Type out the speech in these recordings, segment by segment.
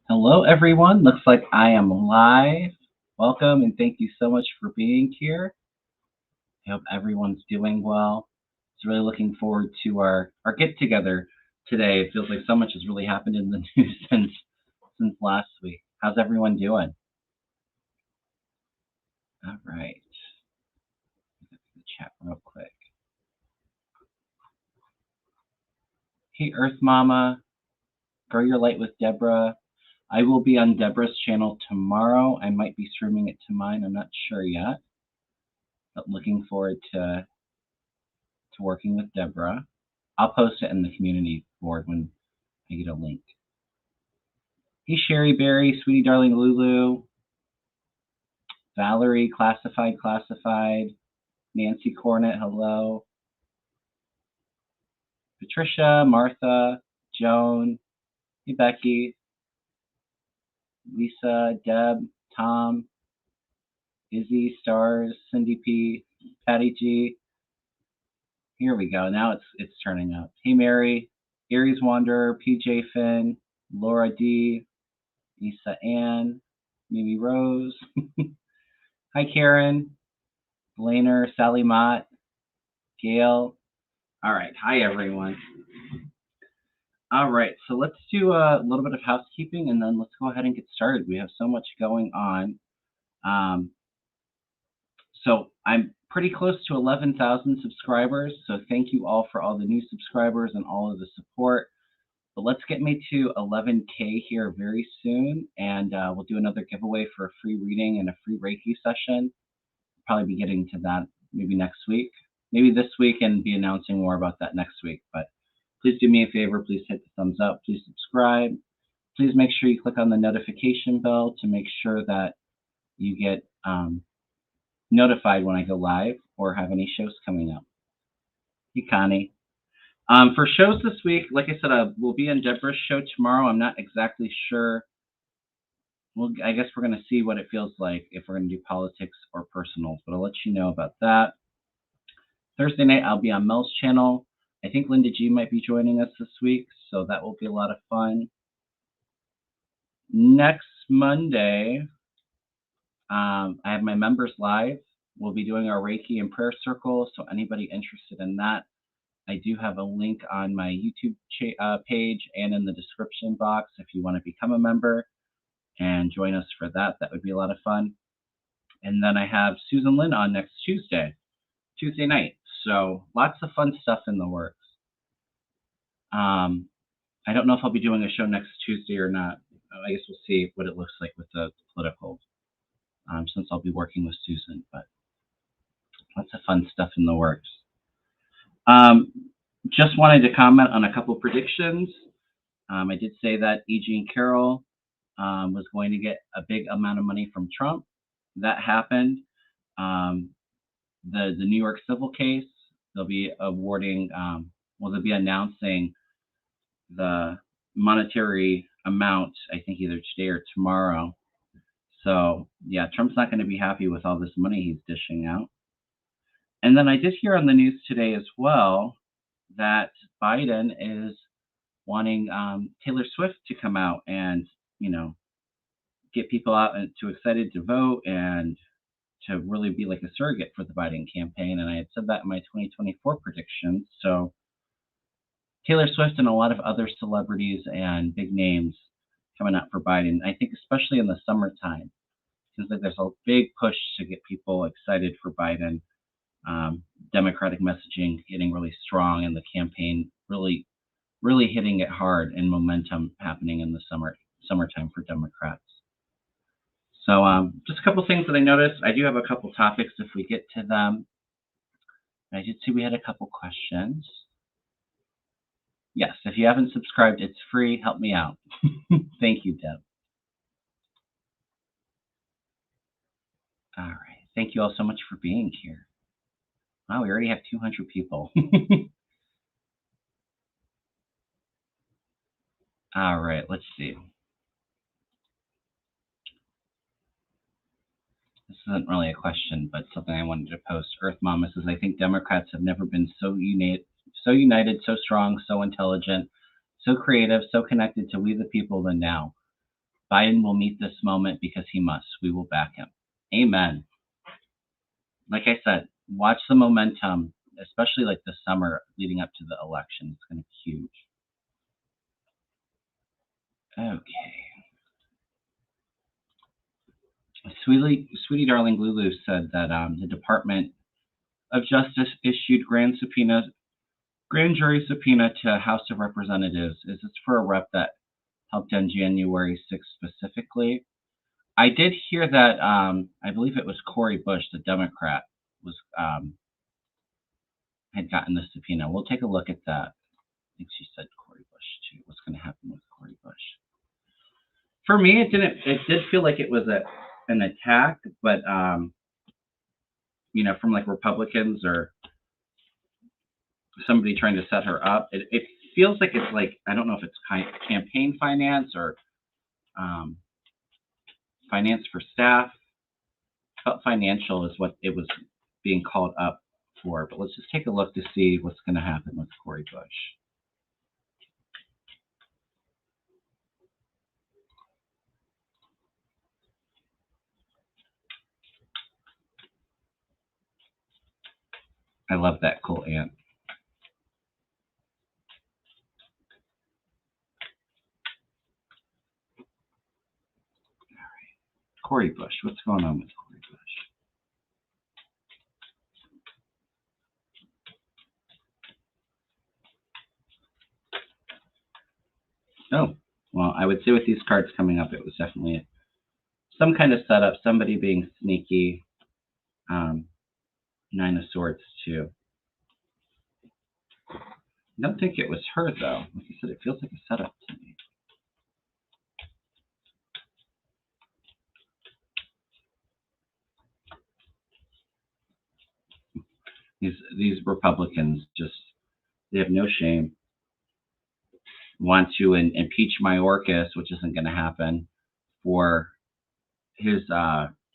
Hello, everyone. Looks like I am live. Welcome and thank you so much for being here. I hope everyone's doing well. It's really looking forward to our get together today. It feels like so much has really happened in the news since last week. How's everyone doing? All right. The chat real quick. Hey, Earth Mama. Grow Your Light with Deborah. I will be on Deborah's channel tomorrow. I might be streaming it to mine. I'm not sure yet, but looking forward to working with Deborah. I'll post it in the community board when I get a link. Hey, Sherry Berry, Sweetie Darling Lulu, Valerie, Classified, Nancy Cornett, hello. Patricia, Martha, Joan, hey, Becky, Lisa, Deb, Tom, Izzy, Stars, Cindy P, Patty G. Here we go. Now it's turning up. Hey, Mary, Aries Wanderer, PJ Finn, Laura D, Lisa Ann, Mimi Rose. Hi, Karen, Blainer, Sally Mott, Gail. All right. Hi, everyone. All right. So let's do a little bit of housekeeping and then let's go ahead and get started. We have so much going on. So I'm pretty close to 11,000 subscribers. So thank you all for all the new subscribers and all of the support. But let's get me to 11K here very soon. And we'll do another giveaway for a free reading and a free Reiki session. Probably be getting to that maybe next week. Maybe this week and be announcing more about that next week. But please do me a favor. Please hit the thumbs up. Please subscribe. Please make sure you click on the notification bell to make sure that you get notified when I go live or have any shows coming up. Hey, Connie. For shows this week, like I said, we'll be on Deborah's show tomorrow. I'm not exactly sure. Well, I guess we're going to see what it feels like if we're going to do politics or personals, but I'll let you know about that. Thursday night, I'll be on Mel's channel. I think Linda G might be joining us this week, so that will be a lot of fun. Next Monday, I have my members live. We'll be doing our Reiki and prayer circle, so anybody interested in that, I do have a link on my YouTube page and in the description box if you want to become a member and join us for that. That would be a lot of fun. And then I have Susan Lynn on next Tuesday night. So lots of fun stuff in the works. I don't know if I'll be doing a show next Tuesday or not. I guess we'll see what it looks like with the political, since I'll be working with Susan, but lots of fun stuff in the works. Just wanted to comment on a couple predictions. I did say that E. Jean Carroll was going to get a big amount of money from Trump. That happened. The New York civil case, they'll be awarding, they'll be announcing the monetary amount, I think either today or tomorrow. So yeah, Trump's not going to be happy with all this money he's dishing out. And then I did hear on the news today as well that Biden is wanting Taylor Swift to come out and, get people out and too excited to vote and to really be like a surrogate for the Biden campaign. And I had said that in my 2024 predictions. So Taylor Swift and a lot of other celebrities and big names coming out for Biden. I think especially in the summertime, seems like there's a big push to get people excited for Biden. Democratic messaging getting really strong and the campaign really hitting it hard and momentum happening in the summertime for Democrats. So just a couple things that I noticed. I do have a couple topics if we get to them. I did see we had a couple questions. Yes, if you haven't subscribed, it's free. Help me out. Thank you, Deb. All right. Thank you all so much for being here. Wow, we already have 200 people. All right, let's see. This isn't really a question, but something I wanted to post. Earth Mama says, I think Democrats have never been so united, so strong, so intelligent, so creative, so connected to we the people than now. Biden will meet this moment because he must. We will back him. Amen. Like I said, watch the momentum, especially like the summer leading up to the election. It's going to be huge. Okay. Sweetie Darling Lulu said that the Department of Justice issued grand jury subpoena to House of Representatives. Is this for a rep that helped on January 6th specifically? I did hear that. I believe it was Cory Bush, the Democrat, was had gotten the subpoena. We'll take a look at that. I think she said Cory Bush too. What's going to happen with Cory Bush? For me, it didn't. It did feel like it was an attack, but from like Republicans or somebody trying to set her up. It feels like it's like, I don't know if it's campaign finance or finance for staff. Felt financial is what it was being called up for. But let's just take a look to see what's going to happen with Cory Bush. I love that cool ant. All right. Cory Bush. What's going on with Cory Bush? Oh, well, I would say with these cards coming up, it was definitely some kind of setup, somebody being sneaky. Nine of Swords, too. I don't think it was her, though. Like I said, it feels like a setup to me. These Republicans just, they have no shame. Want to impeach Mayorkas, which isn't going to happen, for his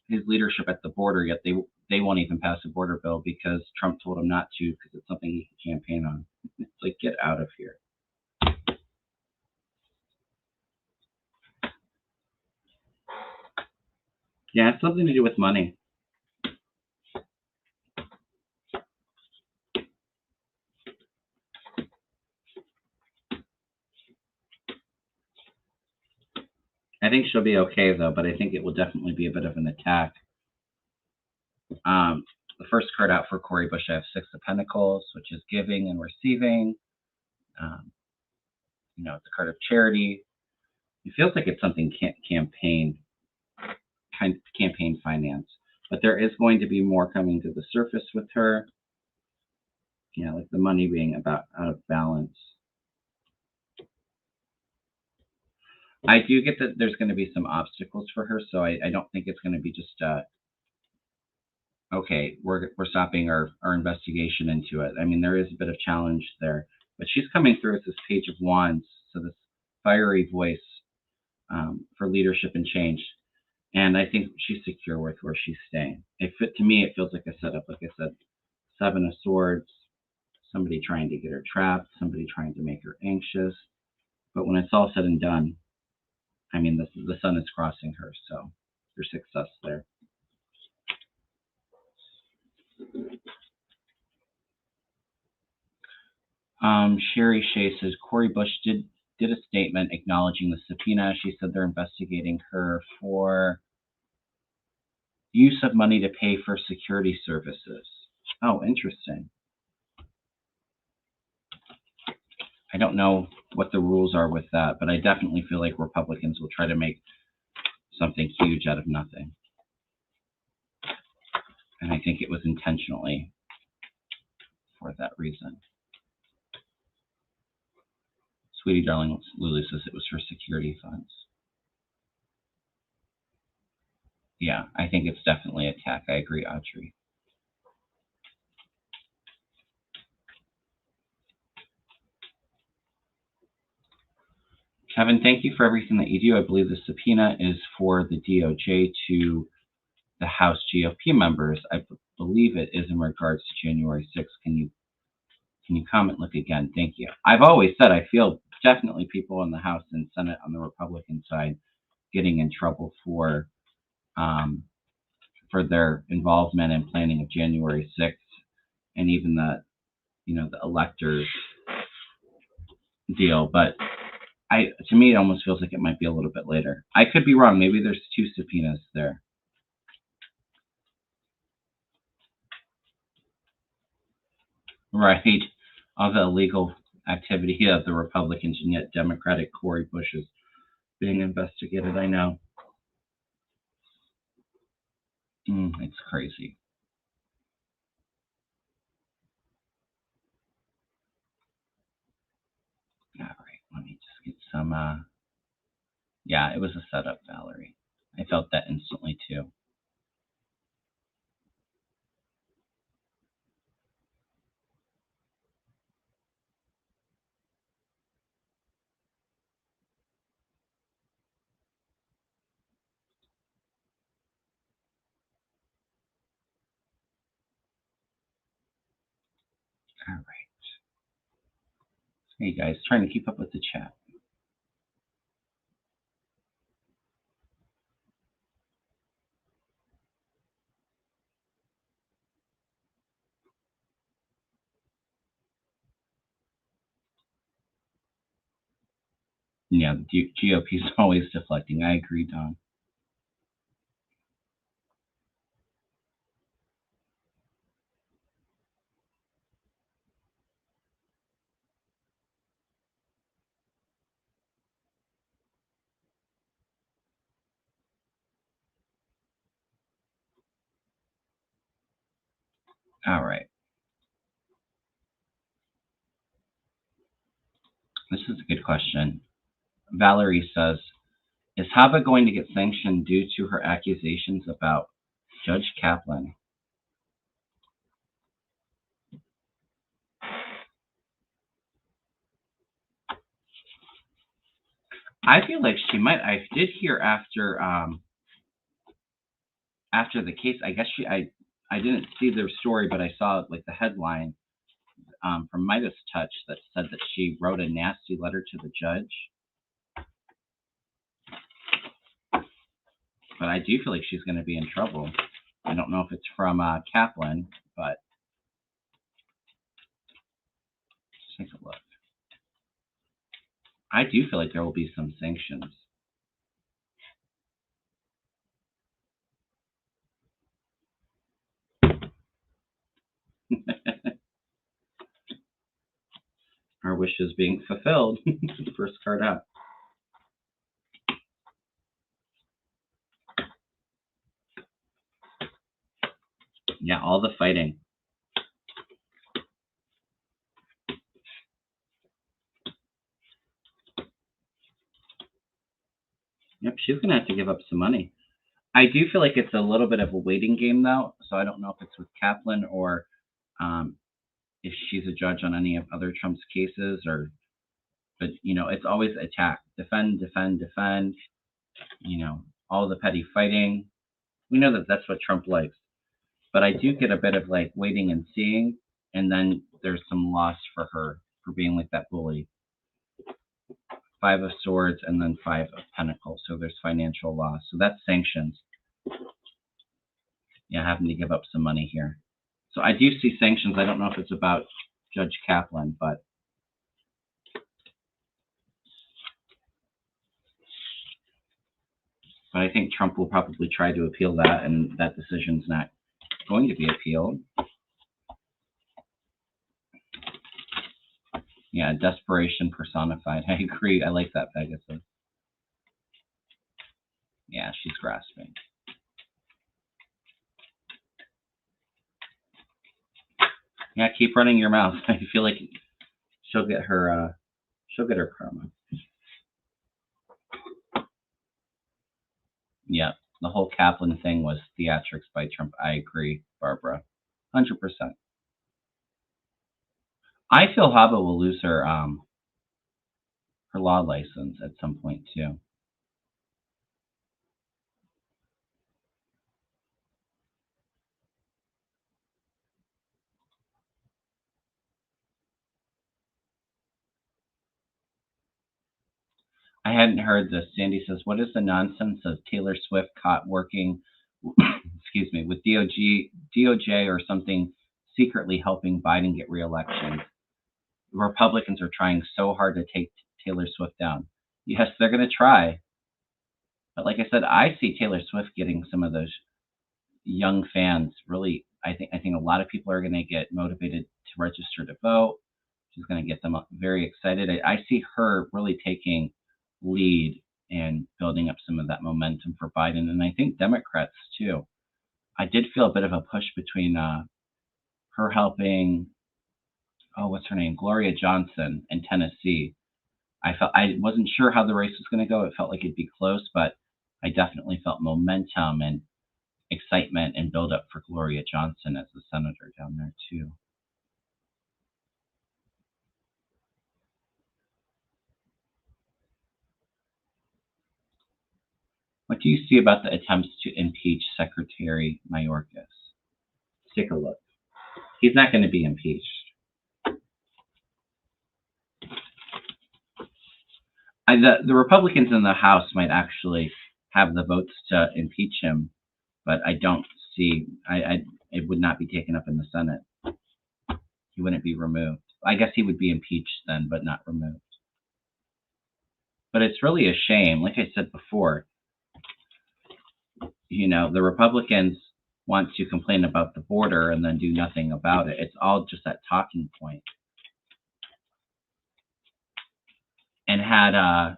leadership at the border. Yet they won't even pass a border bill because Trump told him not to because it's something he can campaign on. It's like, get out of here. Yeah, it's something to do with money. I think she'll be okay, though, but I think it will definitely be a bit of an attack. The first card out for Cory Bush, I have Six of Pentacles, which is giving and receiving. It's a card of charity. It feels like it's something campaign finance. But there is going to be more coming to the surface with her. Like the money being about out of balance. I do get that there's going to be some obstacles for her, so I don't think it's going to be just okay, we're stopping our investigation into it. I mean, there is a bit of challenge there, but she's coming through with this Page of Wands, so this fiery voice for leadership and change. And I think she's secure with where she's staying. To me, it feels like a setup. Like I said, Seven of Swords, somebody trying to get her trapped, somebody trying to make her anxious. But when it's all said and done, I mean, the sun is crossing her, so there's success there. Sherry Shea says Cory Bush did a statement acknowledging the subpoena. She said they're investigating her for use of money to pay for security services. Oh, interesting. I don't know what the rules are with that, but I definitely feel like Republicans will try to make something huge out of nothing. And I think it was intentionally for that reason. Sweetie Darling Lulu says it was for security funds. Yeah, I think it's definitely attack. I agree, Audrey. Kevin, thank you for everything that you do. I believe the subpoena is for the DOJ to the House GOP members. I believe it is in regards to January 6th. Can you comment? Look again. Thank you. I've always said I feel definitely people in the House and Senate on the Republican side getting in trouble for their involvement in planning of January 6th, and even the electors deal. But to me, it almost feels like it might be a little bit later. I could be wrong. Maybe there's 2 subpoenas there. Right. All the illegal activity of the Republicans, and yet Democratic Cory Bush is being investigated. I know. It's crazy. All right. Let me just get some. Yeah, it was a setup, Valerie. I felt that instantly too. All right. Hey guys, trying to keep up with the chat. Yeah, the GOP is always deflecting. I agree, Don. All right. This is a good question. Valerie says, is Habba going to get sanctioned due to her accusations about Judge Kaplan? I feel like she might. I did hear after the case. I guess I didn't see their story, but I saw like the headline from Midas Touch that said that she wrote a nasty letter to the judge. But I do feel like she's going to be in trouble. I don't know if it's from Kaplan, but let's take a look. I do feel like there will be some sanctions. Our wish is being fulfilled. First card out. Yeah, all the fighting. Yep, she's going to have to give up some money. I do feel like it's a little bit of a waiting game, though. So I don't know if it's with Kaplan or if she's a judge on any of other Trump's cases, but it's always attack, defend, defend, defend. All the petty fighting. We know that that's what Trump likes. But I do get a bit of like waiting and seeing, and then there's some loss for her for being like that bully. 5 of Swords and then 5 of Pentacles. So there's financial loss. So that's sanctions. Yeah, having to give up some money here. So I do see sanctions. I don't know if it's about Judge Kaplan, but I think Trump will probably try to appeal that, and that decision's not going to be appealed. Yeah, desperation personified. I agree. I like that, Pegasus. Yeah, she's grasping. Yeah, keep running your mouth. I feel like she'll get her karma. Yeah, the whole Kaplan thing was theatrics by Trump. I agree, Barbara, 100%. I feel Habba will lose her law license at some point too. I hadn't heard this. Sandy says, "What is the nonsense of Taylor Swift caught working, excuse me, with DOJ or something, secretly helping Biden get reelection? The Republicans are trying so hard to take Taylor Swift down. Yes, they're going to try, but like I said, I see Taylor Swift getting some of those young fans really. I think a lot of people are going to get motivated to register to vote. She's going to get them very excited. I see her really taking lead and building up some of that momentum for Biden, and I think Democrats too. I did feel a bit of a push between her helping, oh, what's her name, Gloria Johnson in Tennessee. I wasn't sure how the race was going to go. It felt like it'd be close, but I definitely felt momentum and excitement and build up for Gloria Johnson as the senator down there too. What do you see about the attempts to impeach Secretary Mayorkas? Let's take a look. He's not going to be impeached. The Republicans in the House might actually have the votes to impeach him, but I don't see. It would not be taken up in the Senate. He wouldn't be removed. I guess he would be impeached then, but not removed. But it's really a shame. Like I said before, the Republicans want to complain about the border and then do nothing about it. It's all just that talking point. And had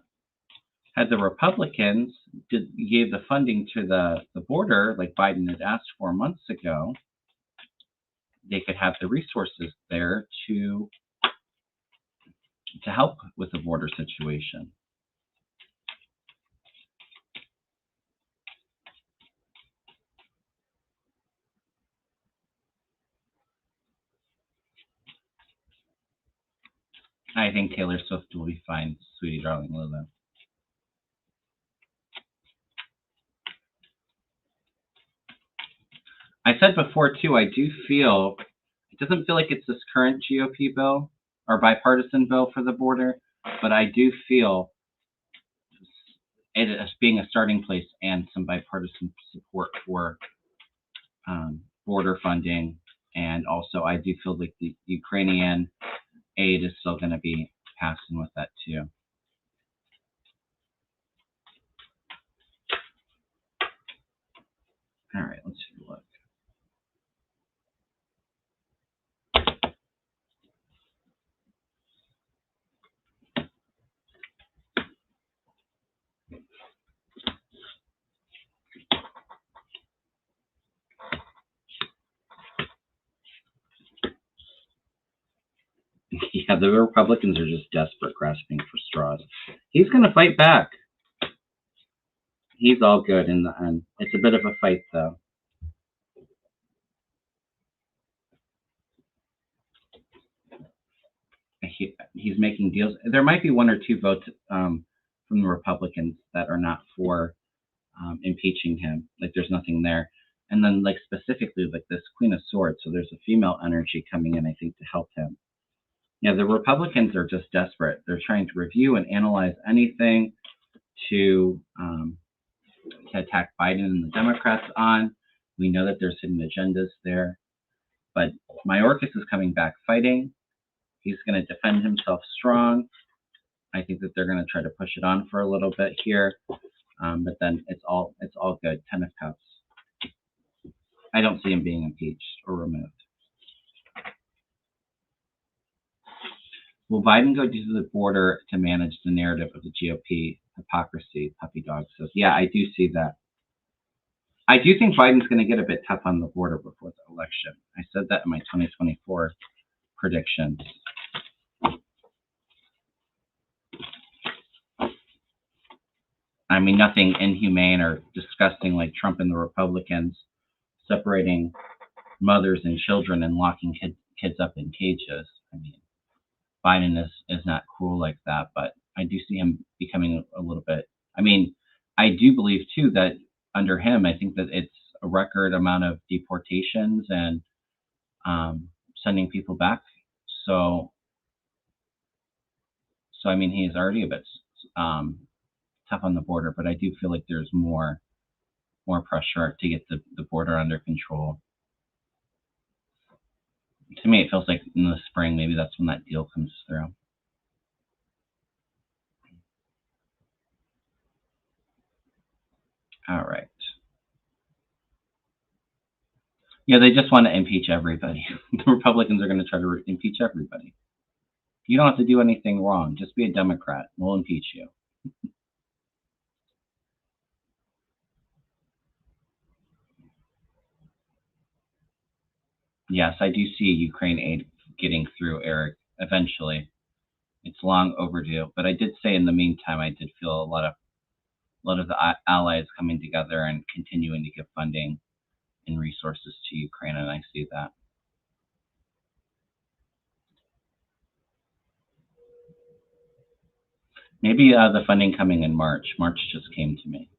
the Republicans gave the funding to the border like Biden had asked for months ago, they could have the resources there to help with the border situation. I think Taylor Swift will be fine, sweetie darling Lulu. I said before too, I do feel it doesn't feel like it's this current GOP bill or bipartisan bill for the border, but I do feel it as being a starting place and some bipartisan support for border funding. And also, I do feel like the Ukrainian aid is still going to be passing with that too. All right, let's take a look. Yeah, the Republicans are just desperate, grasping for straws. He's going to fight back. He's all good in the end. It's a bit of a fight, though. He's making deals. There might be one or two votes from the Republicans that are not for impeaching him. Like there's nothing there. And then like specifically like this Queen of Swords. So there's a female energy coming in, I think, to help him. Yeah, the Republicans are just desperate. They're trying to review and analyze anything to attack Biden and the Democrats on. We know that there's hidden agendas there. But Mayorkas is coming back fighting. He's going to defend himself strong. I think that they're going to try to push it on for a little bit here. But then it's all good. 10 of Cups. I don't see him being impeached or removed. Will Biden go to the border to manage the narrative of the GOP hypocrisy? Puppy Dog says, yeah, I do see that. I do think Biden's going to get a bit tough on the border before the election. I said that in my 2024 predictions. I mean, nothing inhumane or disgusting like Trump and the Republicans separating mothers and children and locking kids up in cages. I mean, Biden is not cruel like that, but I do see him becoming a little bit. I mean, I do believe too that under him, I think that it's a record amount of deportations and sending people back. So I mean, he is already a bit tough on the border, but I do feel like there's more pressure to get the border under control. To me, it feels like in the spring, maybe that's when that deal comes through. All right. Yeah, they just want to impeach everybody. The Republicans are going to try to impeach everybody. You don't have to do anything wrong. Just be a Democrat. We'll impeach you. Yes, I do see Ukraine aid getting through, Eric, eventually. It's long overdue. But I did say in the meantime, I did feel a lot of the allies coming together and continuing to give funding and resources to Ukraine, and I see that. Maybe the funding coming in March. March just came to me.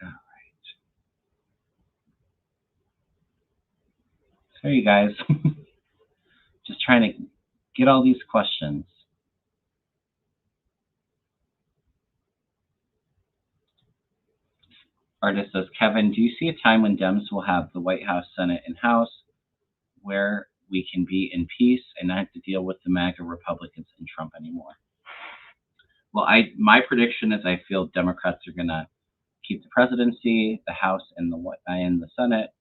All right. So you guys, just trying to get all these questions. Artist says, Kevin, do you see a time when Dems will have the White House, Senate, and House where we can be in peace and not have to deal with the MAGA Republicans and Trump anymore? Well, my prediction is I feel Democrats are going to keep the presidency, the House, and the Senate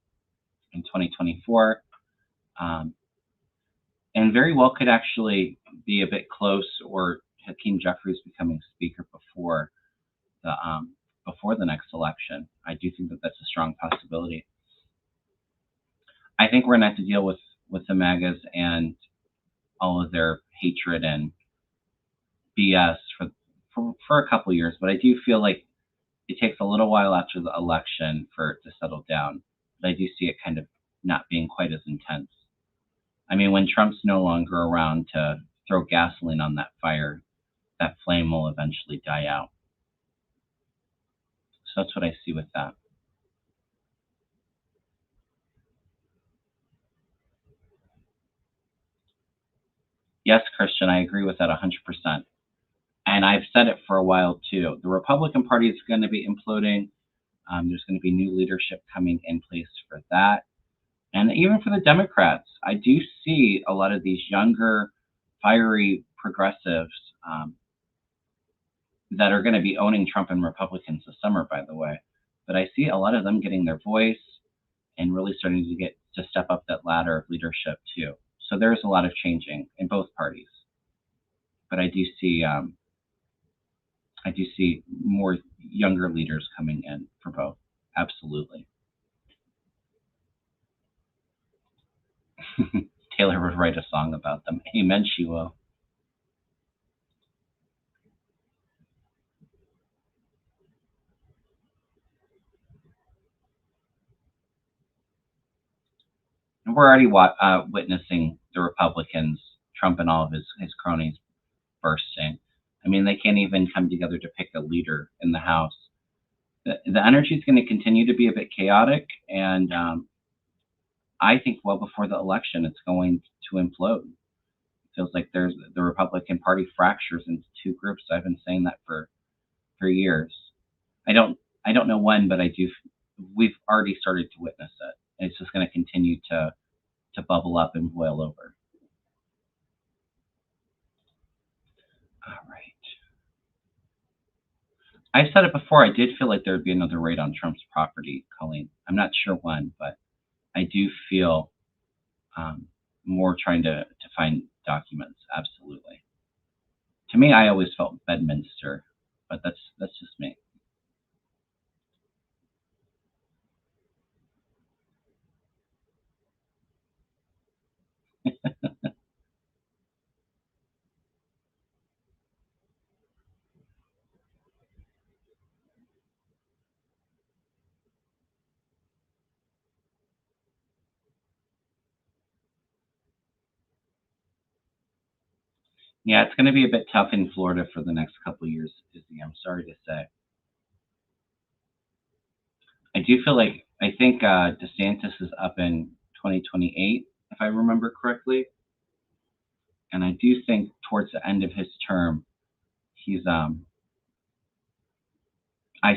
in 2024, and very well could actually be a bit close, or Hakeem Jeffries becoming Speaker before the next election. I do think that that's a strong possibility. I think we're going to have to deal with the MAGAs and all of their hatred and BS for a couple years, but I do feel like it takes a little while after the election for it to settle down. But I do see it kind of not being quite as intense. I mean, when Trump's no longer around to throw gasoline on that fire, that flame will eventually die out. So that's what I see with that. Yes, Christian, I agree with that 100%. And I've said it for a while too. The Republican Party is going to be imploding. There's going to be new leadership coming in place for that. And even for the Democrats, I do see a lot of these younger, fiery progressives that are going to be owning Trump and Republicans this summer, by the way. But I see a lot of them getting their voice and really starting to step up that ladder of leadership too. So there's a lot of changing in both parties. But I do see more younger leaders coming in for both. Absolutely. Taylor would write a song about them. Amen, she will. And we're already witnessing the Republicans, Trump and all of his cronies bursting. I mean, they can't even come together to pick a leader in the House. The energy is going to continue to be a bit chaotic, and I think well before the election, it's going to implode. It feels like there's the Republican Party fractures into two groups. I've been saying that for years. I don't I don't know when, but I do. We've already started to witness it. It's just going to continue to bubble up and boil over. All right. I've said it before. I did feel like there would be another raid on Trump's property, Colleen. I'm not sure when, but I do feel more trying to find documents. Absolutely. To me, I always felt Bedminster, but that's just me. Yeah, it's going to be a bit tough in Florida for the next couple of years, Izzy. I'm sorry to say. I do feel like I think DeSantis is up in 2028, if I remember correctly. And I do think towards the end of his term, he's I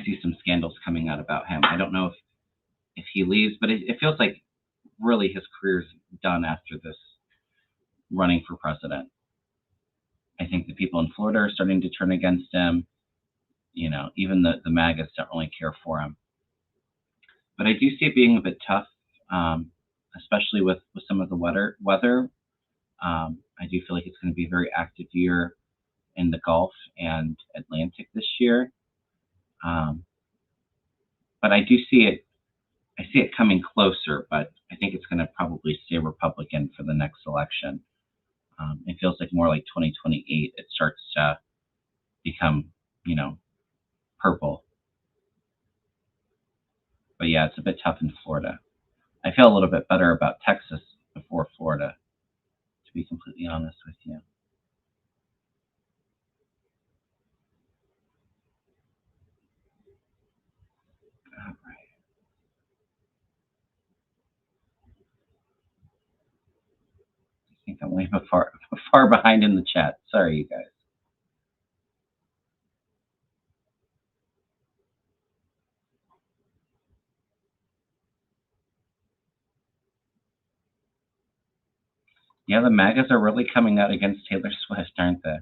see some scandals coming out about him. I don't know if he leaves, but it feels like really his career's done after this running for president. I think the people in Florida are starting to turn against him. You know, even the MAGAs don't really care for him. But I do see it being a bit tough, especially with some of the weather. I do feel like it's going to be a very active year in the Gulf and Atlantic this year. Um, but I do see it. I see it coming closer, but I think it's going to probably stay Republican for the next election. It feels like more like 2028. It starts to become, you know, purple. But yeah, it's a bit tough in Florida. I feel a little bit better about Texas before Florida, to be completely honest with you. All right. I think I'm way far behind in the chat. Sorry, you guys. Yeah, the MAGAs are really coming out against Taylor Swift, aren't they?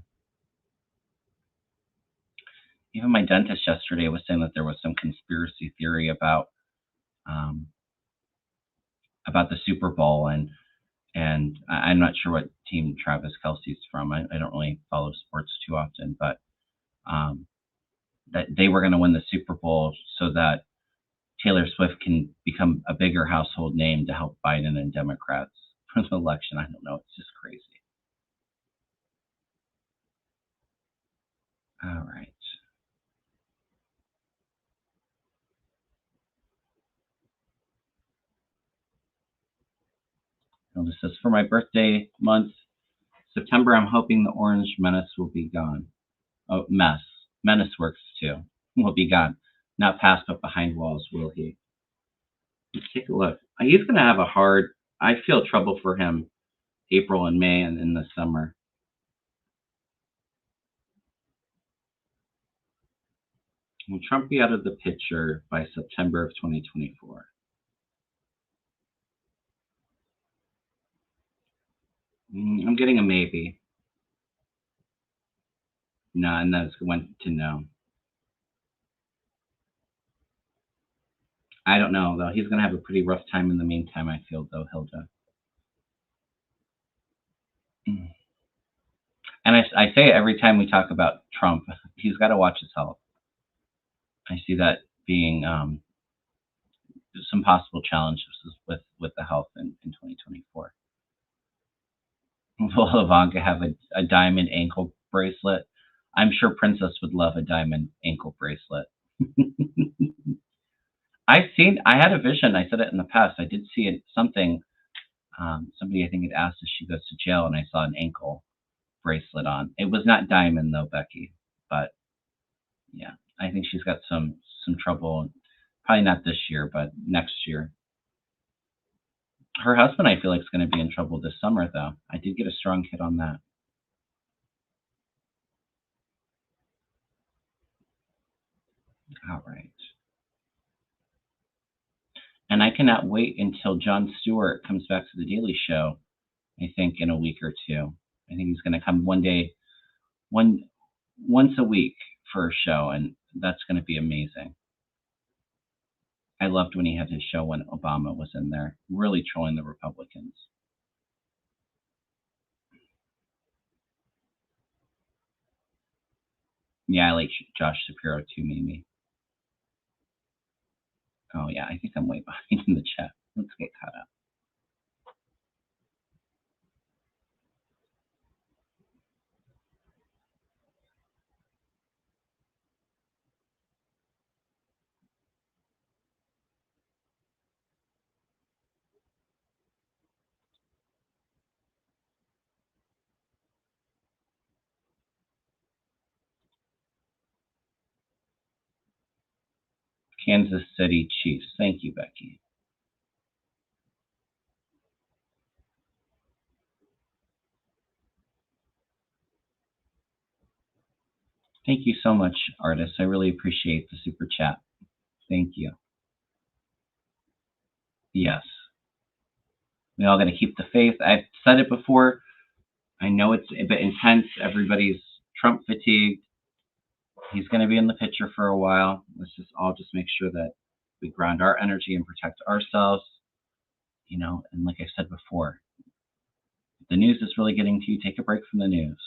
Even my dentist yesterday was saying that there was some conspiracy theory um, about the Super Bowl, and I'm not sure what team Travis Kelsey's from. I don't really follow sports too often, but um, that they were going to win the Super Bowl so that Taylor Swift can become a bigger household name to help Biden and Democrats for the election. I don't know. It's just crazy. All right. Well, this says for my birthday month, September, I'm hoping the orange menace will be gone. Oh, mess. Menace works too. Will be gone. Not past, but behind walls, will he? Let's take a look. He's going to have a hard, I feel trouble for him April and May and in the summer. Will Trump be out of the picture by September of 2024? I'm getting a maybe. No, and that's went to no. I don't know though. He's going to have a pretty rough time in the meantime. I feel though, Hilda. Mm. And I say it every time we talk about Trump. He's got to watch his health. I see that being some possible challenges with the health in 2024. Will Ivanka have a diamond ankle bracelet? I'm sure Princess would love a diamond ankle bracelet. I had a vision. I said it in the past. I did see it, something. Somebody I think had asked if she goes to jail, and I saw an ankle bracelet on. It was not diamond though, Becky. But yeah, I think she's got some trouble. Probably not this year, but next year. Her husband, I feel like, is going to be in trouble this summer, though. I did get a strong hit on that. All right. And I cannot wait until Jon Stewart comes back to the Daily Show. I think in a week or two. I think he's going to come one day, one once a week for a show, and that's going to be amazing. I loved when he had his show when Obama was in there, really trolling the Republicans. Yeah, I like Josh Shapiro too, Mimi. Oh yeah, I think I'm way behind in the chat. Let's get caught up. Kansas City Chiefs. Thank you, Becky. Thank you so much, artist. I really appreciate the super chat. Thank you. Yes. We all got to keep the faith. I've said it before. I know it's a bit intense. Everybody's Trump fatigued. He's going to be in the picture for a while. Let's just all just make sure that we ground our energy and protect ourselves. And like I said before, if the news is really getting to you, take a break from the news.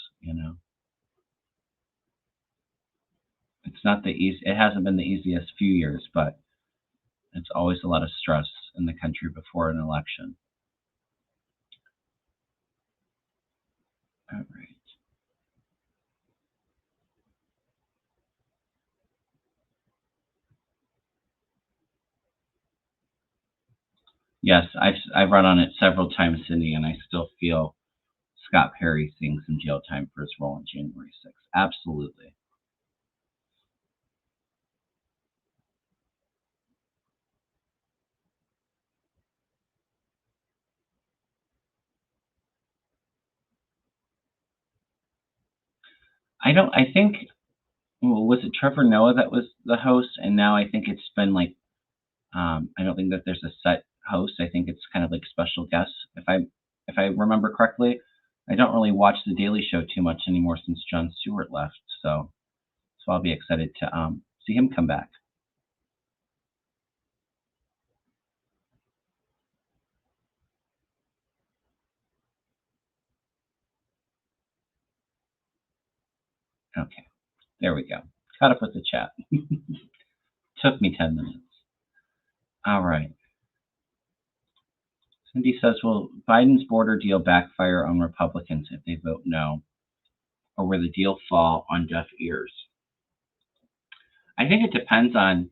It's not the easy. It hasn't been the easiest few years, but it's always a lot of stress in the country before an election. All right. Yes, I've run on it several times, Cindy, and I still feel Scott Perry seeing some jail time for his role on January 6th. Absolutely. I think, well, was it Trevor Noah that was the host? And now I think it's been like, I don't think that there's a set host. I think it's kind of like special guests. If I remember correctly, I don't really watch The Daily Show too much anymore since Jon Stewart left. So I'll be excited to see him come back. Okay, there we go. Caught up with the chat. Took me 10 minutes. All right. Cindy says, will Biden's border deal backfire on Republicans if they vote no? Or will the deal fall on deaf ears? I think it depends on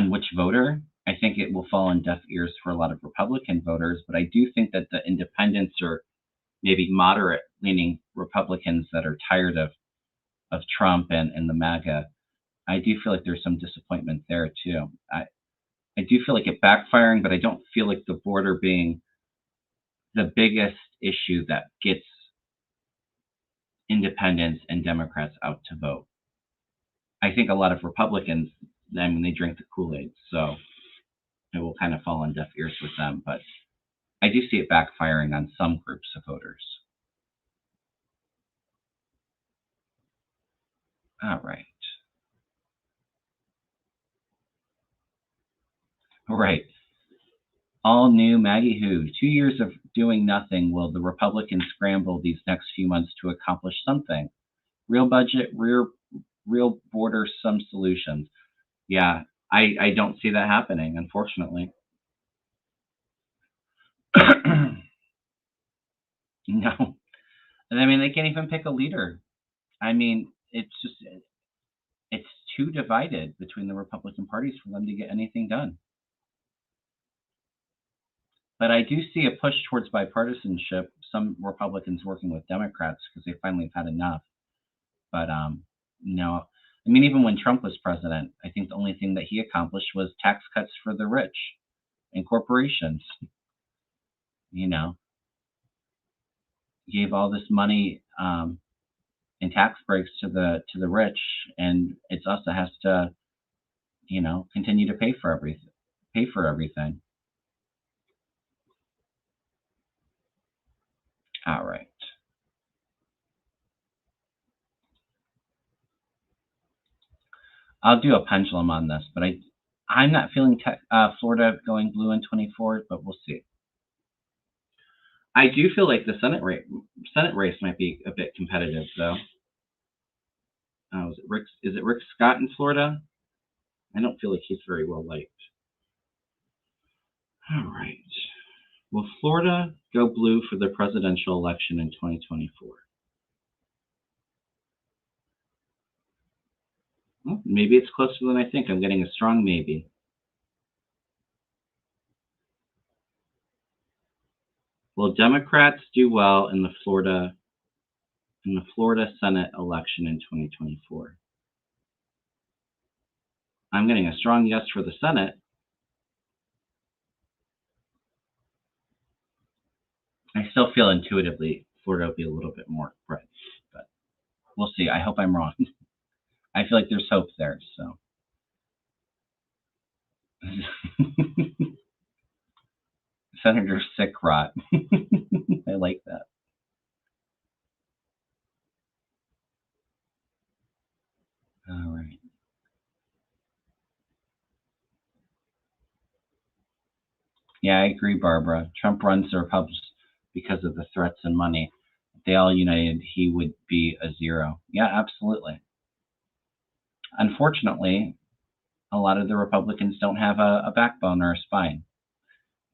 which voter. I think it will fall on deaf ears for a lot of Republican voters, but I do think that the independents or maybe moderate leaning Republicans that are tired of Trump and the MAGA, I do feel like there's some disappointment there too. I do feel like it backfiring, but I don't feel like the border being the biggest issue that gets independents and Democrats out to vote. I think a lot of Republicans, I mean, they drink the Kool-Aid, so it will kind of fall on deaf ears with them. But I do see it backfiring on some groups of voters. All right. All right. All new Maggie Who. 2 years of doing nothing. Will the Republicans scramble these next few months to accomplish something? Real budget, real border, some solutions. Yeah, I don't see that happening, unfortunately. No. I mean, they can't even pick a leader. I mean, it's too divided between the Republican parties for them to get anything done. But I do see a push towards bipartisanship. Some Republicans working with Democrats because they finally have had enough. But no, I mean, even when Trump was president, I think the only thing that he accomplished was tax cuts for the rich and corporations. You know, gave all this money in tax breaks to the rich, and it's us that has to, continue to pay for everything. Pay for everything. All right. I'll do a pendulum on this, but I'm not feeling Florida going blue in 24, but we'll see. I do feel like the Senate race might be a bit competitive, though. Is it Rick Scott in Florida? I don't feel like he's very well liked. All right. Will Florida go blue for the presidential election in 2024? Well, maybe it's closer than I think. I'm getting a strong maybe. Will Democrats do well in the Florida Senate election in 2024? I'm getting a strong yes for the Senate. I still feel intuitively Florida will be a little bit more red, but we'll see. I hope I'm wrong. I feel like there's hope there. So Senator Sick Rot. I like that. All right. Yeah, I agree, Barbara. Trump runs the Republicans because of the threats and money. If they all united, he would be a zero. Yeah, absolutely. Unfortunately, a lot of the Republicans don't have a backbone or a spine.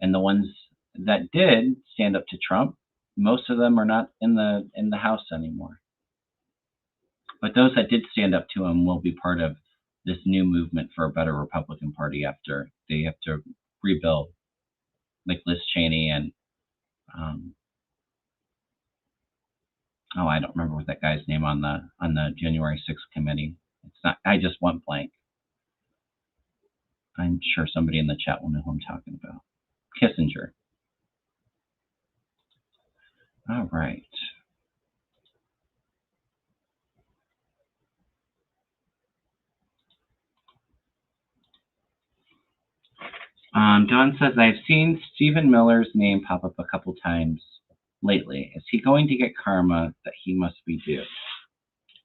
And the ones that did stand up to Trump, most of them are not in the House anymore. But those that did stand up to him will be part of this new movement for a better Republican Party after they have to rebuild, like Liz Cheney and um, oh, I don't remember what that guy's name on the January 6th committee. It's not. I just went blank. I'm sure somebody in the chat will know who I'm talking about. Kissinger. All right. Don says, I've seen Stephen Miller's name pop up a couple times lately. Is he going to get karma that he must be due?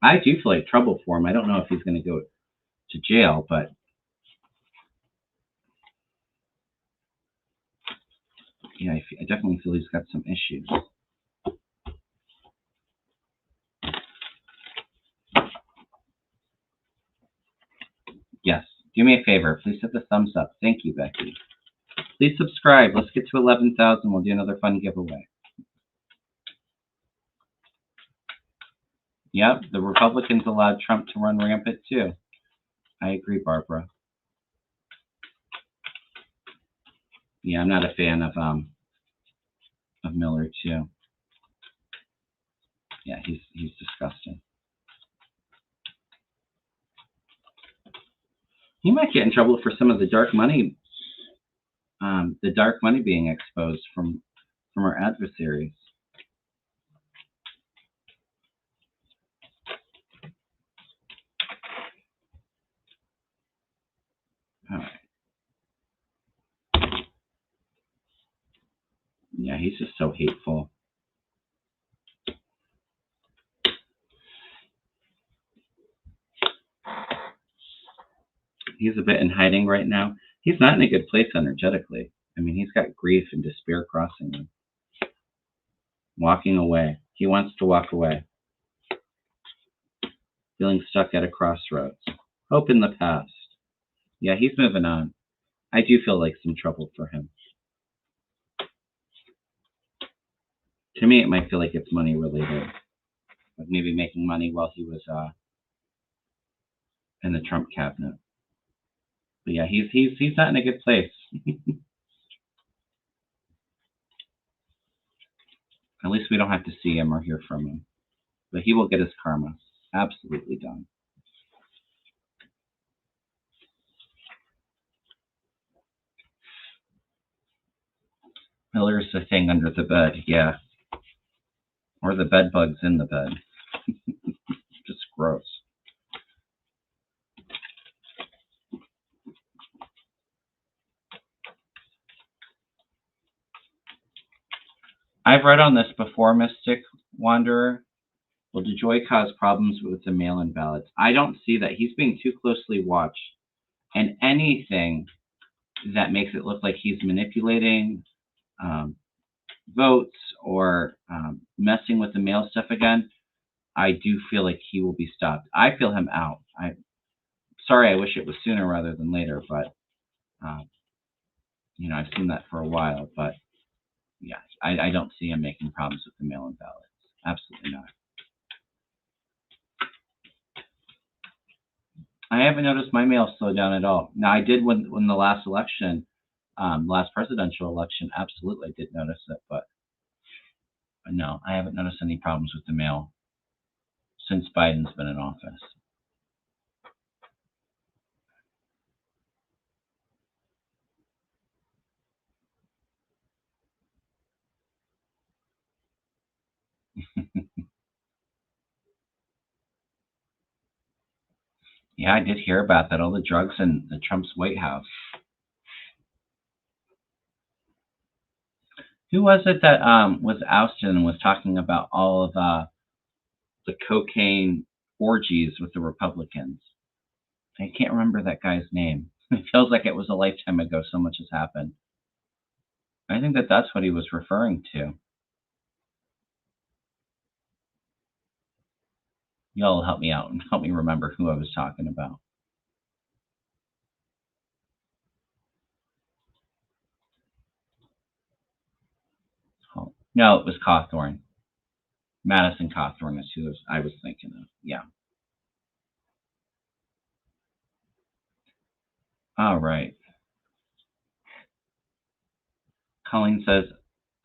I do feel like trouble for him. I don't know if he's going to go to jail, but yeah, I definitely feel he's got some issues. Yes. Do me a favor. Please hit the thumbs up. Thank you, Becky. Please subscribe. Let's get to 11,000. We'll do another fun giveaway. Yep, the Republicans allowed Trump to run rampant too. I agree, Barbara. Yeah, I'm not a fan of Miller too. Yeah, he's disgusting. He might get in trouble for some of the dark money being exposed from our adversaries. All right. Yeah, he's just so hateful. He's a bit in hiding right now. He's not in a good place energetically. I mean, he's got grief and despair crossing him. Walking away. He wants to walk away. Feeling stuck at a crossroads. Hope in the past. Yeah, he's moving on. I do feel like some trouble for him. To me, it might feel like it's money related. Like maybe making money while he was in the Trump cabinet. But yeah, he's not in a good place. At least we don't have to see him or hear from him. But he will get his karma. Absolutely done. Miller's the thing under the bed, yeah. Or the bed bugs in the bed. Just gross. I've read on this before, Mystic Wanderer. Will DeJoy cause problems with the mail-in ballots? I don't see that. He's being too closely watched. And anything that makes it look like he's manipulating votes or messing with the mail stuff again, I do feel like he will be stopped. I feel him out. Sorry, I wish it was sooner rather than later, but I've seen that for a while. But yeah, I don't see him making problems with the mail-in ballots. Absolutely not. I haven't noticed my mail slow down at all. Now, I did when the last election, last presidential election, absolutely I did notice it, but no, I haven't noticed any problems with the mail since Biden's been in office. Yeah, I did hear about that. All the drugs in the Trump's White House. Who was it that was ousted and was talking about all of the cocaine orgies with the Republicans? I can't remember that guy's name. It feels like it was a lifetime ago. So much has happened. I think that that's what he was referring to. Y'all help me out and help me remember who I was talking about. Oh, no, it was Cawthorn. Madison Cawthorn is who I was thinking of. Yeah. All right. Colleen says,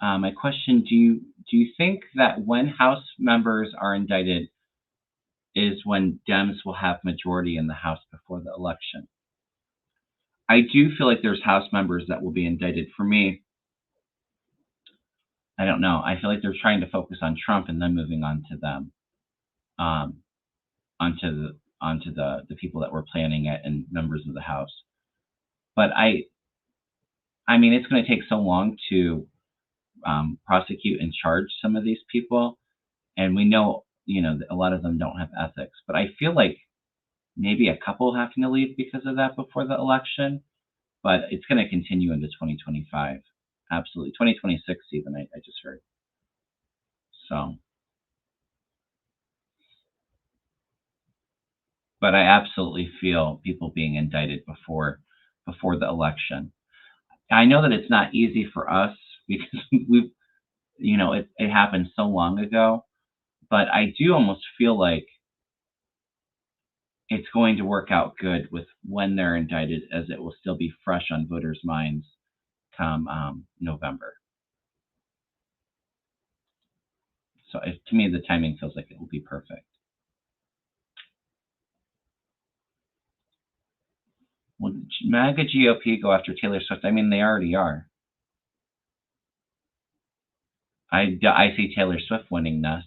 my question: do you think that when House members are indicted is when Dems will have majority in the House before the election? I do feel like there's House members that will be indicted. For me, I don't know. I feel like they're trying to focus on Trump and then moving on to them, um, onto the people that were planning it and members of the House. But I mean, it's going to take so long to prosecute and charge some of these people, and we know, that a lot of them don't have ethics. But I feel like maybe a couple having to leave because of that before the election, but it's going to continue into 2025. Absolutely. 2026 even, I just heard. So, but I absolutely feel people being indicted before the election. I know that it's not easy for us because we've, it happened so long ago, but I do almost feel like it's going to work out good with when they're indicted, as it will still be fresh on voters' minds come November. So to me, the timing feels like it will be perfect. Will MAGA GOP go after Taylor Swift? I mean, they already are. I see Taylor Swift winning this.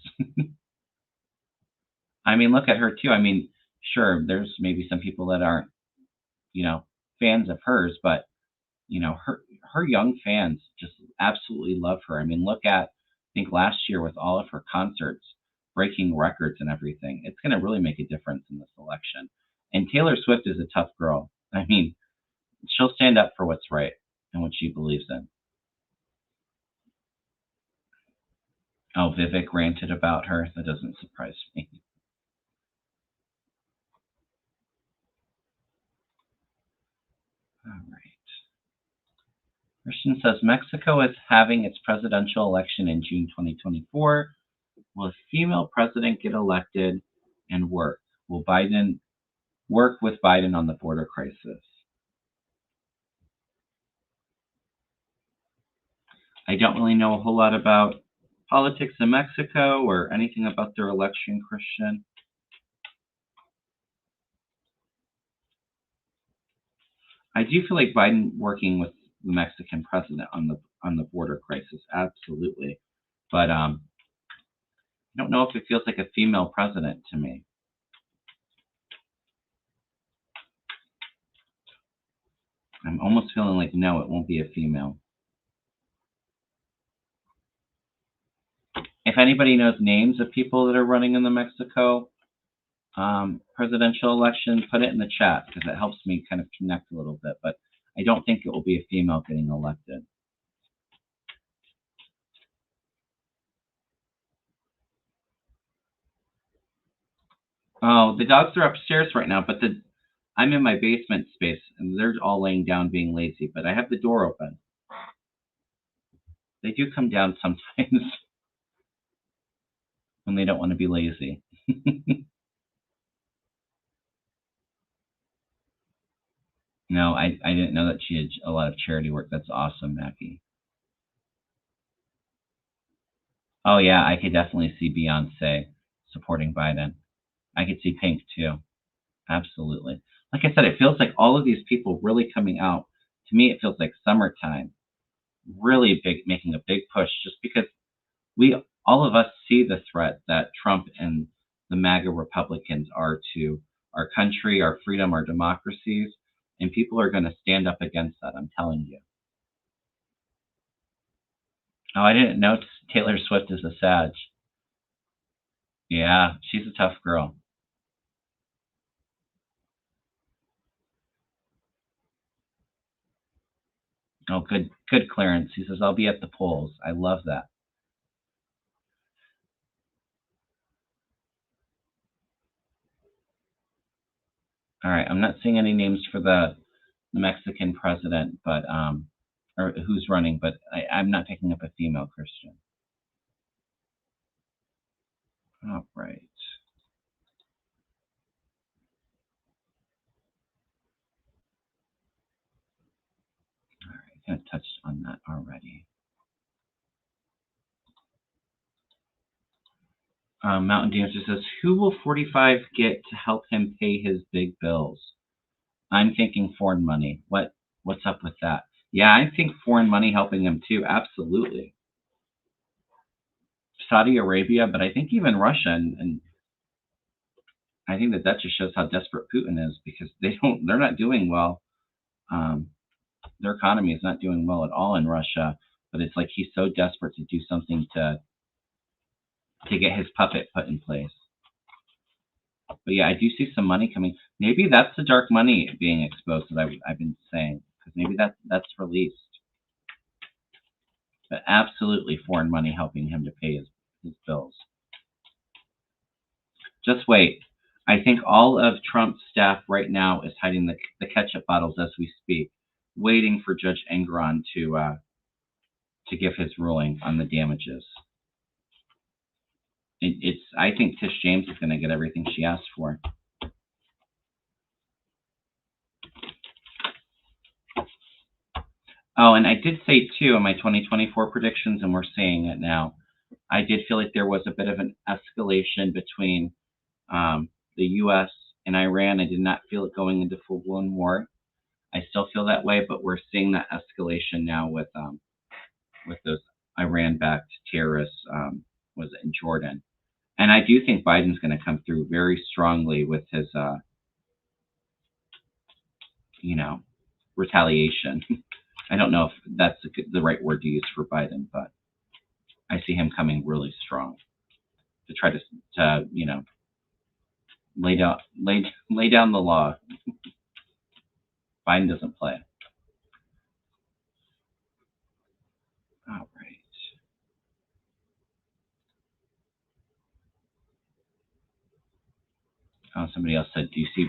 I mean, look at her too. I mean, sure, there's maybe some people that aren't, you know, fans of hers, but her young fans just absolutely love her. I mean, look at, I think last year with all of her concerts breaking records and everything. It's going to really make a difference in this election. And Taylor Swift is a tough girl. I mean, she'll stand up for what's right and what she believes in. Oh, Vivek ranted about her. That doesn't surprise me. All right. Christian says Mexico is having its presidential election in June 2024. Will a female president get elected and work? Will Biden work with Biden on the border crisis? I don't really know a whole lot about politics in Mexico or anything about their election, Christian. I do feel like Biden working with the Mexican president on the border crisis, absolutely. But I don't know if it feels like a female president to me. I'm almost feeling like no, it won't be a female. If anybody knows names of people that are running in the Mexico presidential election, put it in the chat because it helps me kind of connect a little bit. But I don't think it will be a female getting elected. Oh, the dogs are upstairs right now, but I'm in my basement space and they're all laying down being lazy, but I have the door open. They do come down sometimes when they don't want to be lazy. No, I didn't know that she had a lot of charity work. That's awesome, Mackie. Oh yeah, I could definitely see Beyonce supporting Biden. I could see Pink too. Absolutely. Like I said, it feels like all of these people really coming out. To me, it feels like summertime, really big, making a big push just because we, all of us see the threat that Trump and the MAGA Republicans are to our our country, our freedom, our democracies, and people are going to stand up against that. I'm telling you. Oh, I didn't know Taylor Swift is a Sag. Yeah, she's a tough girl. Oh, good clearance. He says, I'll be at the polls. I love that. All right, I'm not seeing any names for the Mexican president, but or who's running, but I'm not picking up a female Christian. All right. All right, I kind of touched on that already. Mountain Dancer says, who will 45 get to help him pay his big bills? I'm thinking foreign money. What's up with that? Yeah, I think foreign money helping him too. Absolutely. Saudi Arabia, but I think even Russia, and I think that just shows how desperate Putin is, because they're not doing well. Their economy is not doing well at all in Russia, but it's like he's so desperate to do something to get his puppet put in place. But yeah, I do see some money coming. Maybe that's the dark money being exposed that I've been saying, because maybe that's released. But absolutely foreign money helping him to pay his bills. Just wait. I think all of Trump's staff right now is hiding the ketchup bottles as we speak, waiting for Judge Engoron to give his ruling on the damages. I think Tish James is going to get everything she asked for. Oh, and I did say too in my 2024 predictions, and we're seeing it now, I did feel like there was a bit of an escalation between the U.S. and Iran. I did not feel it going into full-blown war. I still feel that way, but we're seeing that escalation now with those Iran-backed terrorists. Was it in Jordan? And I do think Biden's going to come through very strongly with his, retaliation. I don't know if that's the right word to use for Biden, but I see him coming really strong to try to lay down the law. Biden doesn't play. All right. Oh, somebody else said, do you see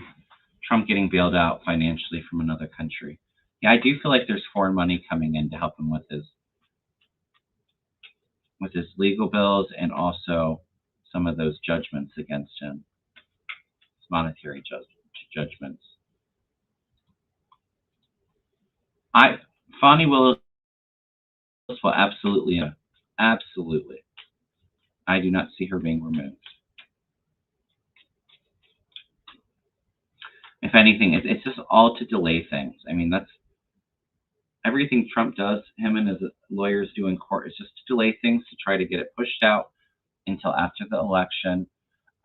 Trump getting bailed out financially from another country? Yeah, I do feel like there's foreign money coming in to help him with his legal bills, and also some of those judgments against him, monetary judgments. Fani Willis will absolutely. I do not see her being removed. If anything, it's just all to delay things. I mean, that's everything Trump does, him and his lawyers do in court, is just to delay things, to try to get it pushed out until after the election.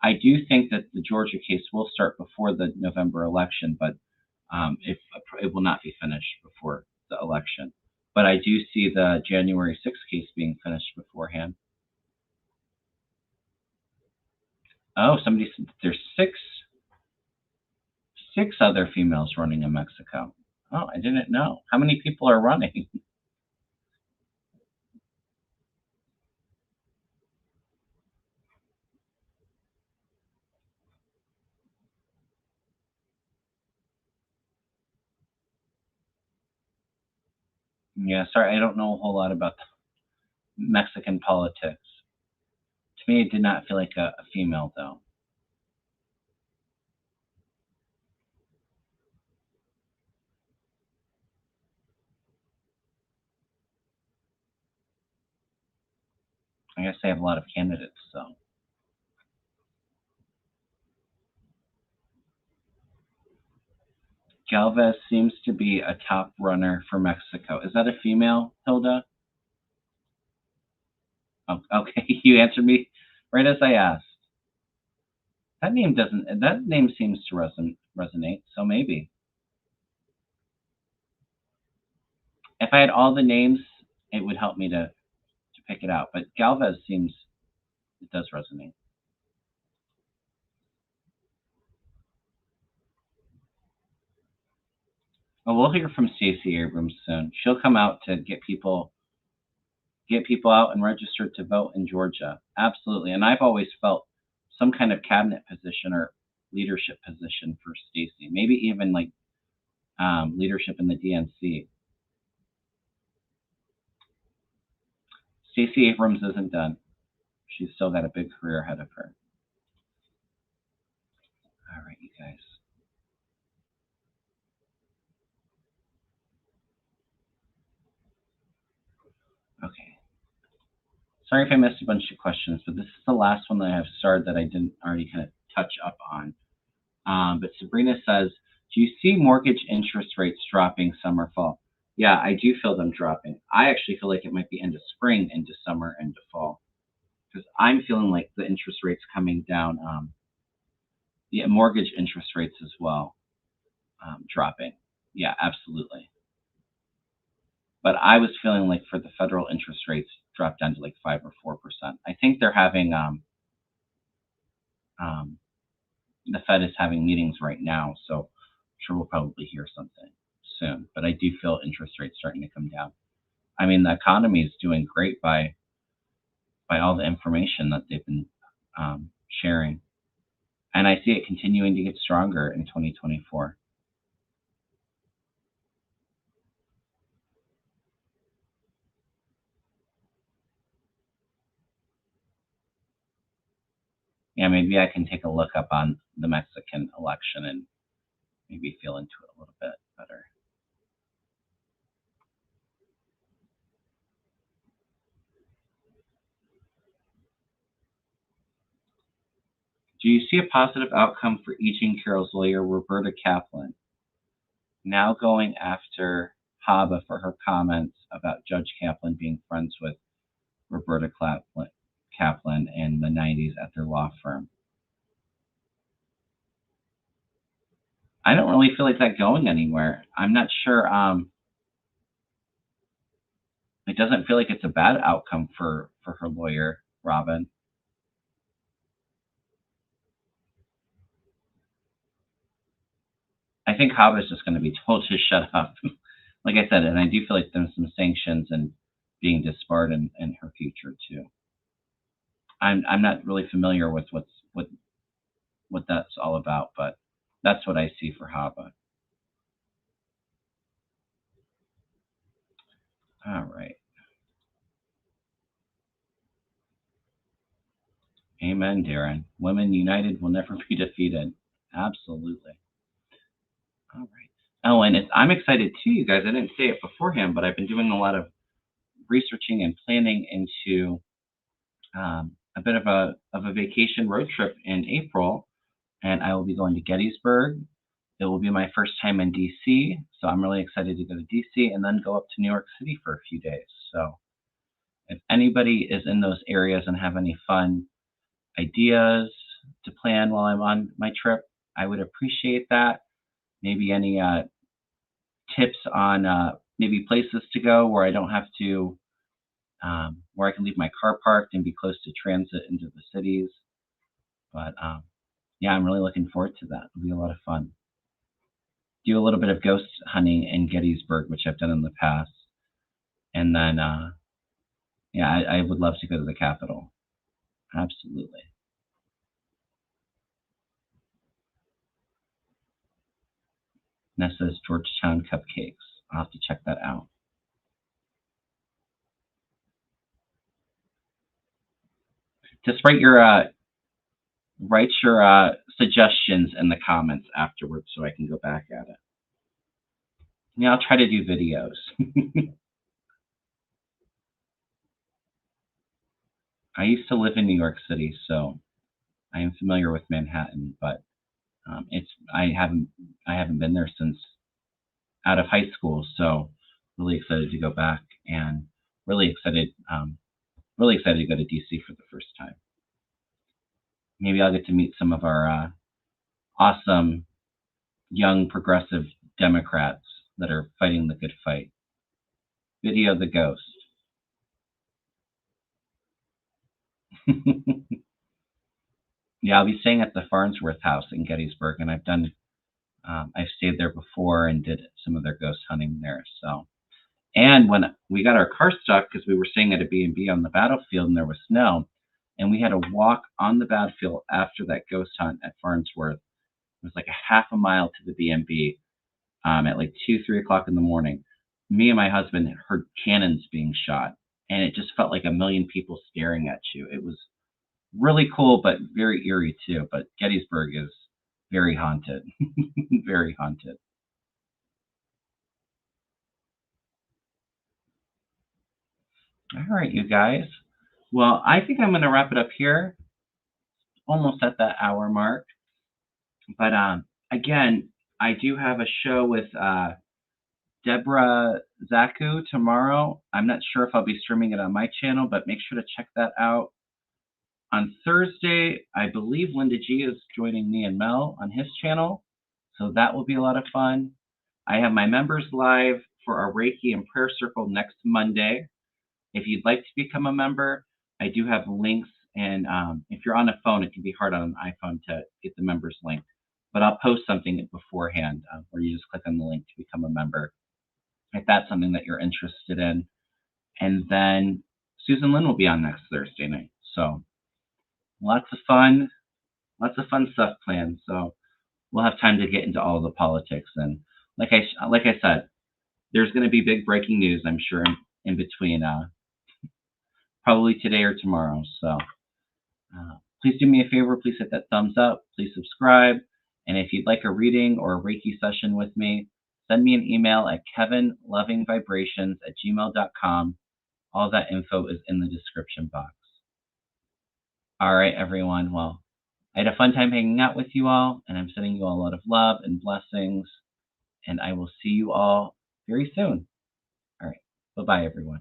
I do think that the Georgia case will start before the November election, but if it will not be finished before the election. But I do see the January 6th case being finished beforehand. Oh, somebody said there's six other females running in Mexico. Oh, I didn't know. How many people are running? Yeah, sorry, I don't know a whole lot about Mexican politics. To me, it did not feel like a female, though. I guess they have a lot of candidates, so. Galvez seems to be a top runner for Mexico. Is that a female, Hilda? Oh, okay, you answered me right as I asked. That name doesn't. That name seems to resonate. So maybe if I had all the names, it would help me to pick it out. But Galvez seems it does resonate. Well, we'll hear from Stacey Abrams soon. She'll come out to get people out and registered to vote in Georgia. Absolutely. And I've always felt some kind of cabinet position or leadership position for Stacey. Maybe even like leadership in the DNC. Stacey Abrams isn't done. She's still got a big career ahead of her. All right, you guys. Okay. Sorry if I missed a bunch of questions, but this is the last one that I have started that I didn't already kind of touch up on. But Sabrina says, do you see mortgage interest rates dropping summer, fall? Yeah, I do feel them dropping. I actually feel like it might be into spring, into summer, into fall. Because I'm feeling like the interest rates coming down, yeah, mortgage interest rates as well, dropping. Yeah, absolutely. But I was feeling like for the federal interest rates dropped down to like 5 or 4%. I think they're having um, the Fed is having meetings right now, so I'm sure we'll probably hear something soon. But I do feel interest rates starting to come down. I mean, the economy is doing great by all the information that they've been sharing, and I see it continuing to get stronger in 2024. Yeah, maybe I can take a look up on the Mexican election and maybe feel into it a little bit better. Do you see a positive outcome for E. Jean Carroll's lawyer, Roberta Kaplan, now going after Habba for her comments about Judge Kaplan being friends with Roberta Kaplan in the 90s at their law firm? I don't really feel like that going anywhere. I'm not sure. It doesn't feel like it's a bad outcome for her lawyer, Robin. I think Habba is just going to be told to shut up. Like I said, and I do feel like there's some sanctions and being disbarred in her future too. I'm not really familiar with what that's all about, but that's what I see for Habba. All right. Amen, Darren. Women united will never be defeated. Absolutely. All right. Oh, and I'm excited too, you guys. I didn't say it beforehand, but I've been doing a lot of researching and planning into a bit of a vacation road trip in April, and I will be going to Gettysburg. It will be my first time in DC, so I'm really excited to go to DC and then go up to New York City for a few days. So if anybody is in those areas and have any fun ideas to plan while I'm on my trip, I would appreciate that. Maybe any tips on maybe places to go where I don't have to, where I can leave my car parked and be close to transit into the cities. But yeah, I'm really looking forward to that. It'll be a lot of fun. Do a little bit of ghost hunting in Gettysburg, which I've done in the past. And then, yeah, I would love to go to the Capitol. Absolutely. Nessa's Georgetown Cupcakes. I'll have to check that out. Just write your suggestions in the comments afterwards so I can go back at it. Yeah, I'll try to do videos. I used to live in New York City, so I am familiar with Manhattan, but it's I haven't been there since out of high school, so really excited to go back and really excited to go to DC for the first time. maybe I'll get to meet some of our awesome young progressive Democrats that are fighting the good fight. Video the ghost. Yeah, I'll be staying at the Farnsworth House in Gettysburg, and I've stayed there before and did some of their ghost hunting there. So, and when we got our car stuck because we were staying at a B&B on the battlefield and there was snow, and we had to walk on the battlefield after that ghost hunt at Farnsworth. It was like a half a mile to the B&B at like 2, 3 o'clock in the morning. Me and my husband heard cannons being shot, and it just felt like a million people staring at you. It was really cool, but very eerie too. But Gettysburg is very haunted, very haunted. All right, you guys. Well, I think I'm going to wrap it up here, almost at that hour mark. But again, I do have a show with Deborah Zaku tomorrow. I'm not sure if I'll be streaming it on my channel, but make sure to check that out. On Thursday, I believe Linda G is joining me and Mel on his channel, so that will be a lot of fun. I have my members live for our Reiki and prayer circle next Monday. If you'd like to become a member, I do have links, and if you're on a phone, it can be hard on an iPhone to get the members link, but I'll post something beforehand where you just click on the link to become a member if that's something that you're interested in. And then Susan Lynn will be on next Thursday night. So lots of fun stuff planned. So we'll have time to get into all the politics. And like I said, there's going to be big breaking news, I'm sure, in between, probably today or tomorrow. So please do me a favor. Please hit that thumbs up. Please subscribe. And if you'd like a reading or a Reiki session with me, send me an email at kevinlovingvibrations@gmail.com. All that info is in the description box. All right, everyone. Well, I had a fun time hanging out with you all, and I'm sending you all a lot of love and blessings, and I will see you all very soon. All right. Bye-bye, everyone.